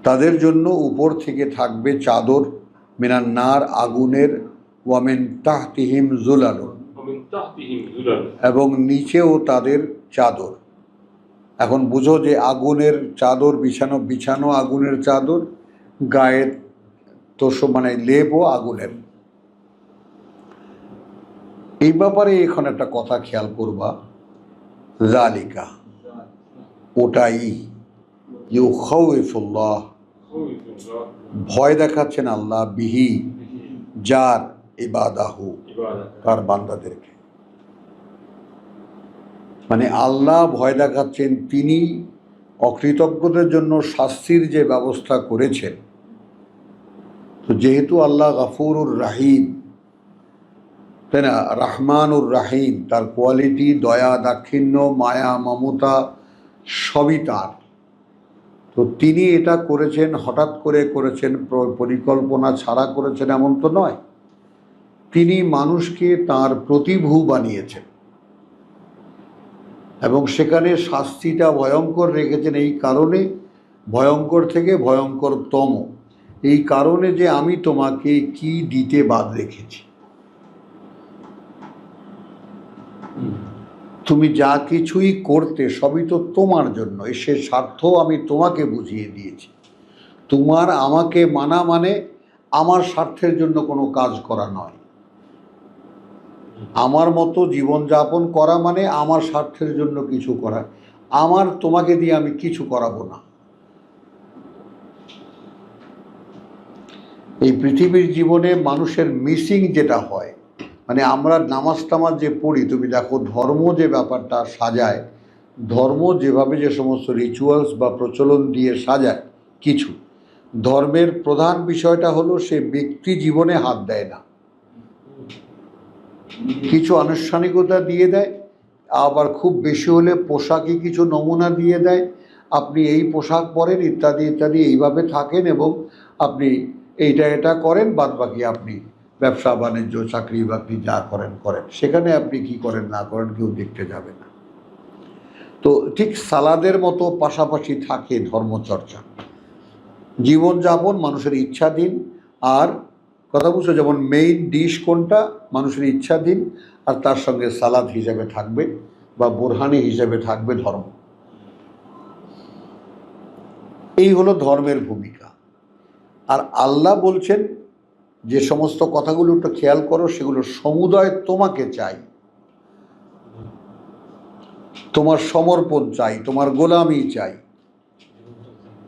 তাদের জন্য উপর থেকে থাকবে চাদর, মিনান নার আগুনের, ওয়া মিন তাহতিহিম যুলালুন, ওয়া মিন তাহতিহিম যুলাল, এবং নিচেও তাদের চাদর। এখন বুঝো যে আগুনের চাদর বিছানো, বিছানো আগুনের চাদর, গায়ে তোষ মানে লেপও আগুনের। এই ব্যাপারে এখন একটা কথা খেয়াল করবা, যালিকা ওটাই, ইউখাউইফুল্লাহ খাউফুল্লাহ, ভয় দেখাচ্ছেন আল্লাহ, বিহি যার, ইবাদাহু ইবাদাত, তার বান্দাদেরকে, মানে আল্লাহ ভয় দেখাচ্ছেন, তিনি অকৃতজ্ঞদের জন্য শাস্তির যে ব্যবস্থা করেছেন। তো যেহেতু আল্লাহ গফুরুর রাহিম, তাই না, রহমানুর রাহিম, তার কোয়ালিটি, দয়া দাক্ষিণ্য, মায়া মমতা সবই তার। তো তিনি এটা করেছেন, হঠাৎ করে করেছেন, পরিকল্পনা ছাড়া করেছেন এমন তো নয়। তিনি মানুষকে তার প্রতিভূ বানিয়েছেন এবং সেখানে শাস্তিটা ভয়ঙ্কর রেখেছেন এই কারণে, ভয়ঙ্কর থেকে ভয়ঙ্করতম, এই কারণে যে আমি তোমাকে কি দিতে বাদ রেখেছি। তুমি যা কিছুই করতে সবই তো তোমার জন্য, সে স্বার্থ আমি তোমাকে বুঝিয়ে দিয়েছি। তোমার আমাকে মানা মানে আমার স্বার্থের জন্য কোনো কাজ করা নয়, আমার মতো জীবনযাপন করা মানে আমার স্বার্থের জন্য কিছু করা। আমার তোমাকে দিয়ে আমি কিছু করাবো না। এই পৃথিবীর জীবনে মানুষের মিসিং যেটা হয়, মানে আমরা নামাজ টামাজ যে পড়ি, তুমি দেখো ধর্ম যে ব্যাপারটা সাজায়, ধর্ম যেভাবে যে সমস্ত রিচুয়ালস বা প্রচলন দিয়ে সাজায়, কিছু ধর্মের প্রধান বিষয়টা হলো সে ব্যক্তি জীবনে হাত দেয় না, কিছু আনুষ্ঠানিকতা দিয়ে দেয়, আবার খুব বেশি হলে পোশাকই কিছু নমুনা দিয়ে দেয়, আপনি এই পোশাক পরেন ইত্যাদি ইত্যাদি, এইভাবে থাকেন এবং আপনি এইটা এটা করেন, বাদ বাকি আপনি ব্যবসা বাণিজ্য চাকরি বাকরি যা করেন করেন, সেখানে আপনি কি করেন না করেন কেউ দেখতে যাবে না। তো ঠিক সালাদের মতো পাশাপাশি থাকে ধর্মচর্চা, জীবনযাপন মানুষের ইচ্ছাধীন। আর কথা বুঝছো, যেমন মেইন ডিশ কোনটা মানুষের ইচ্ছাধীন, আর তার সঙ্গে সালাদ হিসেবে থাকবে বা বোরহানি হিসেবে থাকবে ধর্ম। এই হলো ধর্মের ভূমিকা। আর আল্লাহ বলছেন যে সমস্ত কথাগুলো একটু খেয়াল করো, সেগুলো সমুদয় তোমাকে চাই, তোমার সমর্পণ চাই, তোমার গোলামি চাই,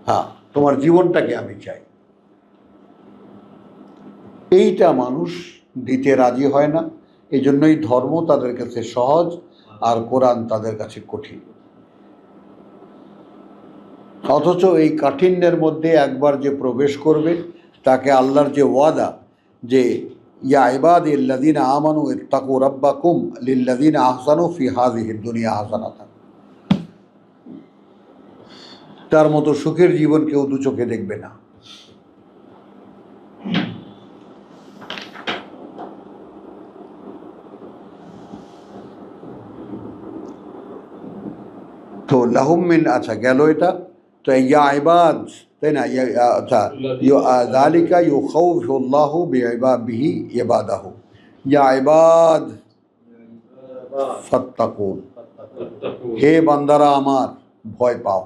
হ্যাঁ, তোমার জীবনটাকে আমি চাই। এইটা মানুষ দিতে রাজি হয় না। এই জন্যই ধর্ম তাদের কাছে সহজ আর কোরআন তাদের কাছে কঠিন। অথচ এই কাঠিন্যের মধ্যে একবার যে প্রবেশ করবে তাকে আল্লাহর যে ওয়াদা যে ইয়া ইবাদিল্লাযীনা আমানু ইত্তাকু রাব্বাকুম লিল্লাযীনা আহসানু ফি হাযিহিদ দুনিয়া হাসানাতান, তার মতো সুখের জীবন কেউ দু চোখে দেখবে না। তো লাহুম মিন, আচ্ছা গেল এটা। তো ইয়া ইবাদ, তাই না? আচ্ছা, যালিকা ইউখাউফুল্লাহু বিহি ইবাদাহু, ইয়া ইবাদ ফাত্তাকুন, হে বান্দারা আমার ভয় পাও।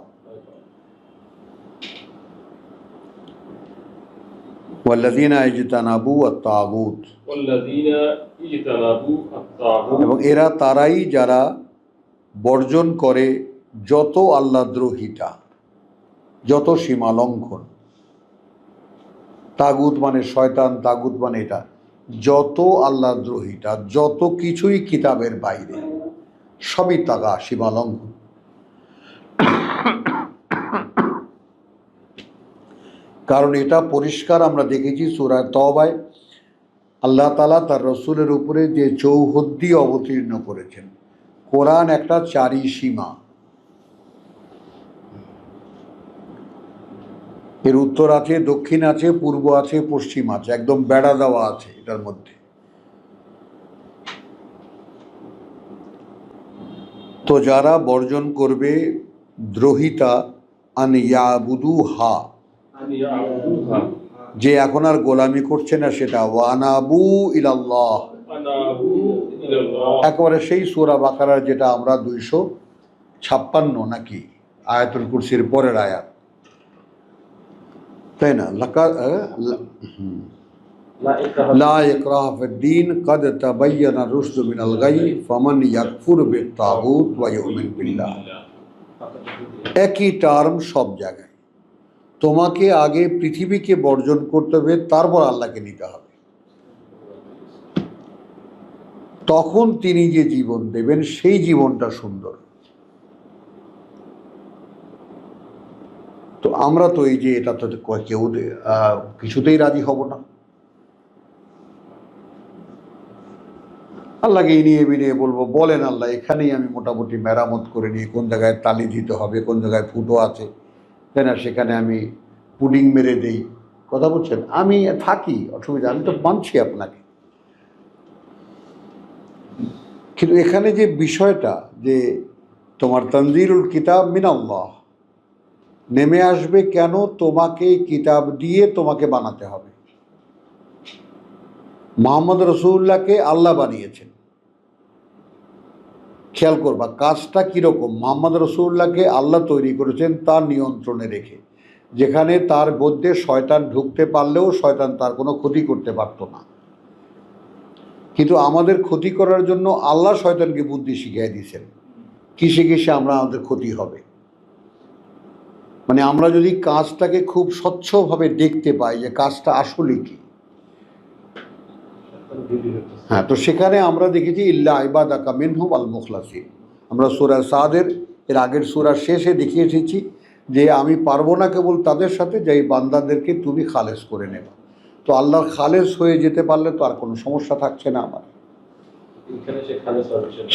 ওয়াল্লাযীনা ইজতানাবু আত-তাগুত, এবং এরা তারাই যারা বর্জন করে যত আল্লাহদ্রোহিতা, যত সীমা লঙ্ঘন। তাগুত মানে শয়তান, তাগুত মানে এটা, যত আল্লাহদ্রোহিতা, যত কিছুই কিতাবের বাইরে, সবই তাগা, সীমা লঙ্ঘন। কারণ এটা পরিষ্কার আমরা দেখেছি সূরা তওবায় আল্লাহ তাআলা তার রসুলের উপরে যে চৌহদ্দি অবতীর্ণ করেছেন। কোরআন একটা চারি সীমা, এর উত্তর আছে, দক্ষিণ আছে, পূর্ব আছে, পশ্চিম আছে, একদম বেড়া দেওয়া আছে এটার মধ্যে। তো যারা বর্জন করবে দ্রোহিতা, আন ইয়াবুদুহা, যে এখন আর গোলামি করছে না সেটা, ওয়ানাবু ইলাল্লাহ, একেবারে সেই সূরা বাকারার যেটা আমরা 256 নাকি আয়াতুল কুরসির পরের আয়াত, তাই না? লা ইকরাহা ফিদ-দীন ক্বাদ তাবায়্যানা রুশদু মিনাল গাই ফামান ইয়াকফুর বিত-তাগুত ওয়া ইউমিন বিল্লাহ। একই টার্ম সব জায়গায়। তোমাকে আগে পৃথিবীকে বর্জন করতে হবে, তারপর আল্লাহকে নিতে হবে, তখন তিনি যে জীবন দেবেন সেই জীবনটা সুন্দর। তো আমরা তো এই যে এটা তো কেউ কিছুতেই রাজি হব না। আল্লাহকে ইনিয়ে বিনিয়ে বলবো, বলেন আল্লাহ, এখানেই আমি মোটামুটি মেরামত করে নিই, কোন জায়গায় তালি দিতে হবে, কোন জায়গায় ফুটো আছে, তাই না, সেখানে আমি পুডিং মেরে দেই। কথা বলছেন, আমি থাকি, অসুবিধা, আমি তো মানছি আপনাকে। কিন্তু এখানে যে বিষয়টা যে তোমার তানজিলুল কিতাব মিনাল্লাহ নেমে আসবে কেন, তোমাকে কিতাব দিয়ে তোমাকে বানাতে হবে। মুহাম্মদ রাসূলুল্লাহকে আল্লাহ বানিয়েছেন। খেয়াল করবা কাজটা কীরকম। মুহাম্মদ রাসূলুল্লাহকে আল্লাহ তৈরি করেছেন তার নিয়ন্ত্রণে রেখে, যেখানে তার মধ্যে শয়তান ঢুকতে পারলেও শয়তান তার কোনো ক্ষতি করতে পারত না। কিন্তু আমাদের ক্ষতি করার জন্য আল্লাহ শয়তানকে বুদ্ধি শিখিয়ে দিয়েছেন, কিসে কিসে আমাদের ক্ষতি হবে। মানে আমরা যদি কাজটাকে খুব স্বচ্ছভাবে দেখতে পাই যে কাজটা আসলে কি, হ্যাঁ, তো সেখানে আমরা দেখেছি ইল্লা ইবাদাকা মিনহুম আল মুখলাসিন। আমরা সূরা সাদের এর আগের সূরার শেষে দেখিয়ে এসেছি যে আমি পারবো না কেবল তাদের সাথে, যে এই বান্দাদেরকে তুমি খালেস করে নেবা। তো আল্লাহর খালেস হয়ে যেতে পারলে তো আর কোনো সমস্যা থাকছে না আমার,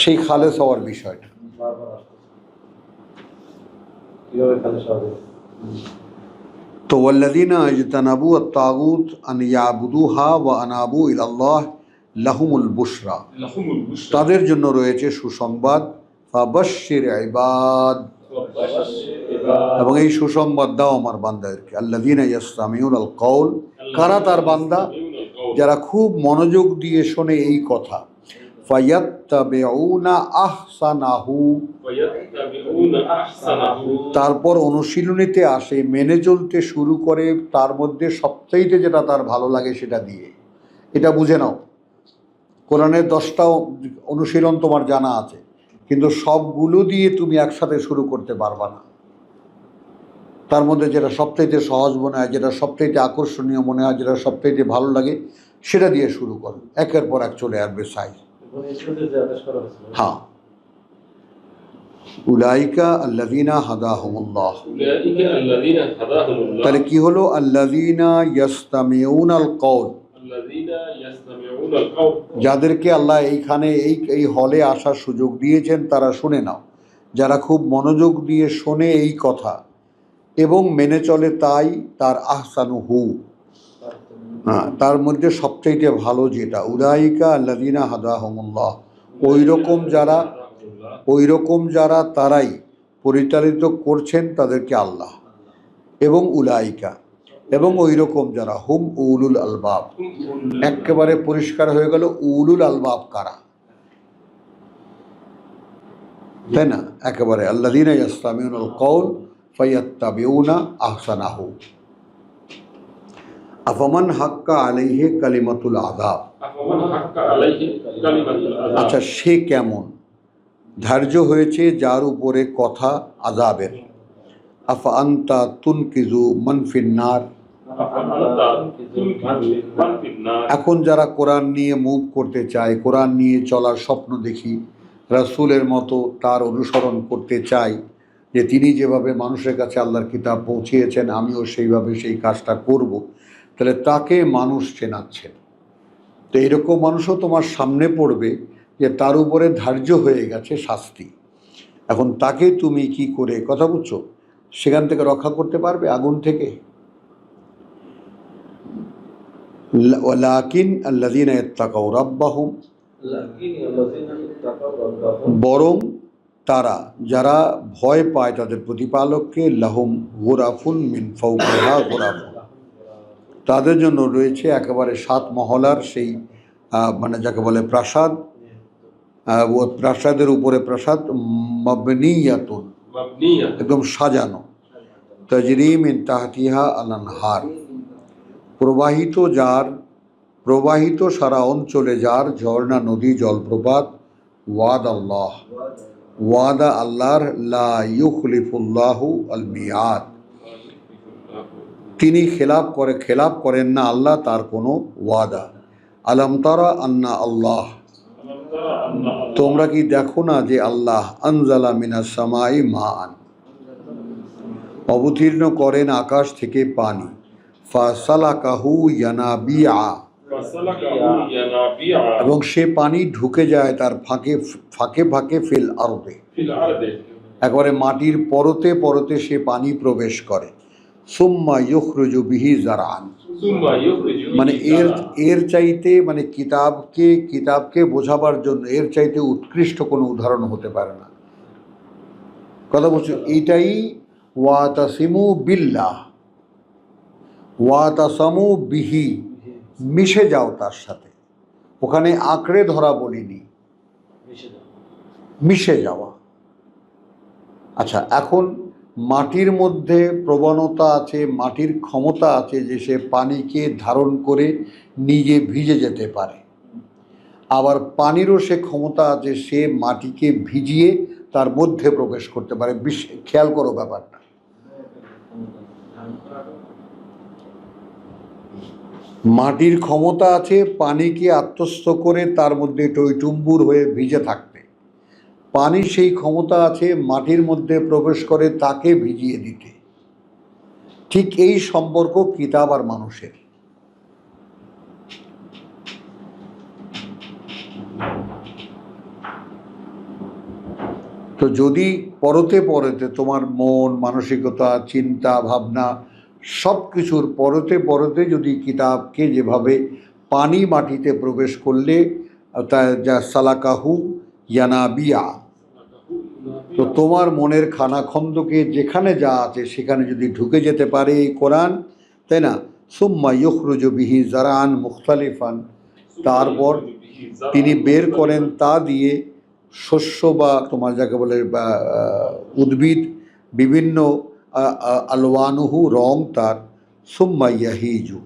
সেই খালেস হওয়ার বিষয়টা। তো ওয়াল্লাযীনা ইজতানাবু আত-তাগুত আন ইয়াবুদুহা ওয়া আনাবু ইলাল্লাহ লাহুমুল বুশরা, তাদের জন্য রয়েছে সুসংবাদ। ফাবাশশির ইবাদ, এবং এই সুসংবাদ দাও আমার বান্দাদেরকে। আল্লাযীনা ইয়াসতামিউনাল কওল, কারা তার বান্দা? যারা খুব মনোযোগ দিয়ে শোনে এই কথা। ফায়াত্তাবিউনা আহসানাহু, ওয়ায়াত্তাবিউনা আহসানাহু, তারপর অনুশীলনীতে আসে, মেনে চলতে শুরু করে তার মধ্যে সবচাইতে যেটা তার ভালো লাগে সেটা দিয়ে। এটা বুঝে নাও, কোরআনের 10টা অনুশীলন তোমার জানা আছে, কিন্তু সবগুলো দিয়ে তুমি একসাথে শুরু করতে পারবা না। তার মধ্যে যেটা সবচাইতে সহজ মনে হয়, যেটা সবচাইতে আকর্ষণীয় মনে হয়, যেটা সবচাইতে ভালো লাগে সেটা দিয়ে শুরু করো, একের পর এক চলে আসবে সাইজ। হ্যাঁ, উলাইকা আল্লাযীনা হাদাহুমুল্লাহ। উলাইকা আল্লাযীনা হাদাহুমুল্লাহ, তাহলে কি হলো? আল্লাযীনা ইয়াসতামিউনাল কওল, আল্লাযীনা ইয়াসতামিউনাল কাওল, যাদেরকে আল্লাহ এইখানে এই হলে আসার সুযোগ দিয়েছেন তারা শুনে নাও, যারা খুব মনোযোগ দিয়ে শোনে এই কথা এবং মেনে চলে, তাই তার আহসানুহু, তার মধ্যে সবচাইতে ভালো যেটা। উলাইকা আল্লাযীনা হাদাহুমুল্লাহ, ওই রকম যারা তারাই পরিচালিত করছেন তাদেরকে আল্লাহ, এবং উলাইকা, এবং ওই রকম যারা, হুম উলুল আলবাব। একেবারে পরিষ্কার হয়ে গেল উলুল আলবাব কারা, তাই না? একেবারে আল্লাযীনা ইয়াসতামিউনাল কওল ফায়াত্তাবিউনা আহসানাহু। আফামান হাক্কা আলাইহি কালিমাতুল আযাব, আফামান হাক্কা আলাইহি কালিমাতুল আযাব, আচ্ছা সে কেমন ধার্য হয়েছে যার উপরে কথা আযাবের। আফা আনতা তুনকিজু মান ফিন্নার, আফাআনতা তুনকিজু মান ফিন্নার, এখন যারা কোরআন নিয়ে মুভ করতে চায়, কোরআন নিয়ে চলার স্বপ্ন দেখি, রাসূলের মতো তার অনুসরণ করতে চাই, যে তিনি যেভাবে মানুষের কাছে আল্লাহর কিতাব পৌঁছিয়েছেন আমিও সেইভাবে সেই কাজটা করব, তাহলে তাকে মানুষ চেনাচ্ছেন। তো এরকম মানুষও তোমার সামনে পড়বে যে তার উপরে ধার্য হয়ে গেছে শাস্তি। এখন তাকে তুমি কি করে, কথা বুঝছো, সেখান থেকে রক্ষা করতে পারবে আগুন থেকে? ওয়ালাকিন আল্লাযীনা ইত্তাকাউ রাব্বাহুম, বরং তারা যারা ভয় পায় তাদের প্রতিপালককে, লাহুম গুরাফুন মিন ফাওকিহা গুরাফুন, তাদের জন্য রয়েছে একেবারে 7 মহলার সেই মানে যাকে বলে প্রাসাদ, ও প্রাসাদের উপরে প্রাসাদ, মাবনিয়াতুন, মাবনিয়া, একদম সাজানো, তাজরি মিন তাহতিহা আল আনহার, প্রবাহিত সারা অঞ্চলে যার ঝর্ণা, নদী, জলপ্রপাত। ওয়াদা আল্লাহর, লা ইউখলিফুল্লাহু আল মিয়াদ, তিনি খেলাপ করেন না আল্লাহ তার কোনো ওয়াদা। আলাম তারা আন্না আল্লাহ, তোমরা কি দেখো না যে আল্লাহ আনজালা মিনাস সামাই মাআন, অবতীর্ণ করেন আকাশ থেকে পানি, ফাসালাকাহু ইয়ানাবিআ, এবং সে পানি ঢুকে যায় তার ফাঁকে ফাঁকে ফিল আরদে, একেবারে মাটির পরতে পরতে সে পানি প্রবেশ করে। সুম্মা ইউখরিজু বিহি যারআন, মানে এর চাইতে, মানে কিতাবকে বোঝাবার জন্য এর চাইতে উৎকৃষ্ট কোনো উদাহরণ হতে পারে না। কথা বলছো, এইটাই ওয়াতাসিমু বিল্লাহ, ওয়াতাসামু বিহি, মিশে যাও তার সাথে। ওখানে আঁকড়ে ধরা বলিনি, মিশে যাওয়া। আচ্ছা, এখন মাটির মধ্যে প্রবণতা আছে, মাটির ক্ষমতা আছে যে সে পানিকে ধারণ করে নিজে ভিজে যেতে পারে, আবার পানিরও সে ক্ষমতা আছে সে মাটিকে ভিজিয়ে তার মধ্যে প্রবেশ করতে পারে। খেয়াল করো ব্যাপারটা। মাটির ক্ষমতা আছে পানিকে আত্মস্থ করে তার মধ্যে টইটুম্বুর হয়ে ভিজে থাকতে, পানির সেই ক্ষমতা আছে মাটির মধ্যে প্রবেশ করে তাকে ভিজিয়ে দিতে। ঠিক এই সম্পর্ক কিতাব আর মানুষের। তো যদি পরতে পরতে তোমার মন, মানসিকতা, চিন্তা ভাবনা সব কিছুর পরতে পরতে যদি কিতাবকে যেভাবে পানি মাটিতে প্রবেশ করলে তা যা সালাকাহু ইয়ানাবিয়া, তো তোমার মনের খানাখন্দকে যেখানে যা আছে সেখানে যদি ঢুকে যেতে পারে এই কোরআন, তাই না? সুম্মা ইউখরিজু বিহি যারআন মুখতালিফান, তারপর তিনি বের করেন তা দিয়ে শস্য বা তোমার যাকে বলে বা উদ্ভিদ বিভিন্ন আলওয়ানুহু রং তার সুম্মা ইয়াহিজু,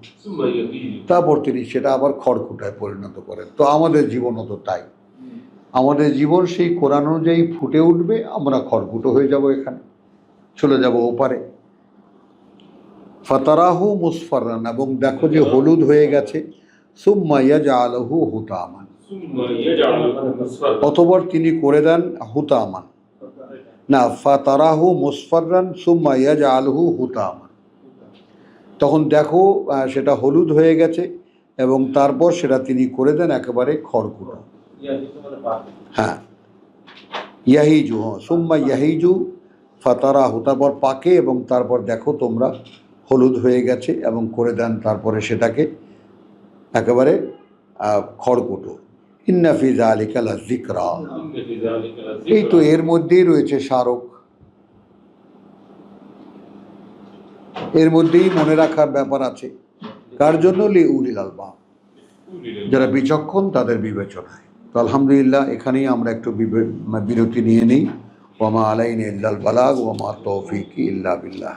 তারপর তিনি সেটা আবার খড়কুটায় পরিণত করেন। তো আমাদের জীবনও তো তাই, আমাদের জীবন সেই কোরআন অনুযায়ী ফুটে উঠবে, আমরা খড়কুটো হয়ে যাব, এখানে চলে যাব ওপারে। ফাতারাহু মুসফাররান, এবং দেখো যে হলুদ হয়ে গেছে। সুম্মা ইয়াজআলুহু হুতামান, অতঃপর তিনি করে দেন হুতামান, না ফাতারাহু মুসফাররান সুম্মা ইয়াজআলুহু হুতামান, তখন দেখো সেটা হলুদ হয়ে গেছে এবং তারপর সেটা তিনি করে দেন একেবারে খড়কুটো। হ্যাঁ, ইয়াহিজু, হ্যাঁ সুম্মা ইয়াহিজু ফাতারাহু, তারপর পাকে এবং তারপর দেখো তোমরা হলুদ হয়ে গেছে এবং করে দেন তারপরে সেটাকে একেবারে খড়কুটো। ইন্না ফি যালিকা লাযিকরা, এই তো এর মধ্যেই রয়েছে স্মারক, এর মধ্যেই মনে রাখার ব্যাপার আছে। কার জন্য? লিউলিল আলবাব, যারা বিচক্ষণ তাদের বিবেচনায়। তো আলহামদুলিল্লাহ, এখানেই আমরা একটু বিরতি নিয়ে নিই। ওয়া মা আলাইনা ইল্লাল বালাগ ওয়া মা তৌফিকি ইল্লা বিল্লাহ।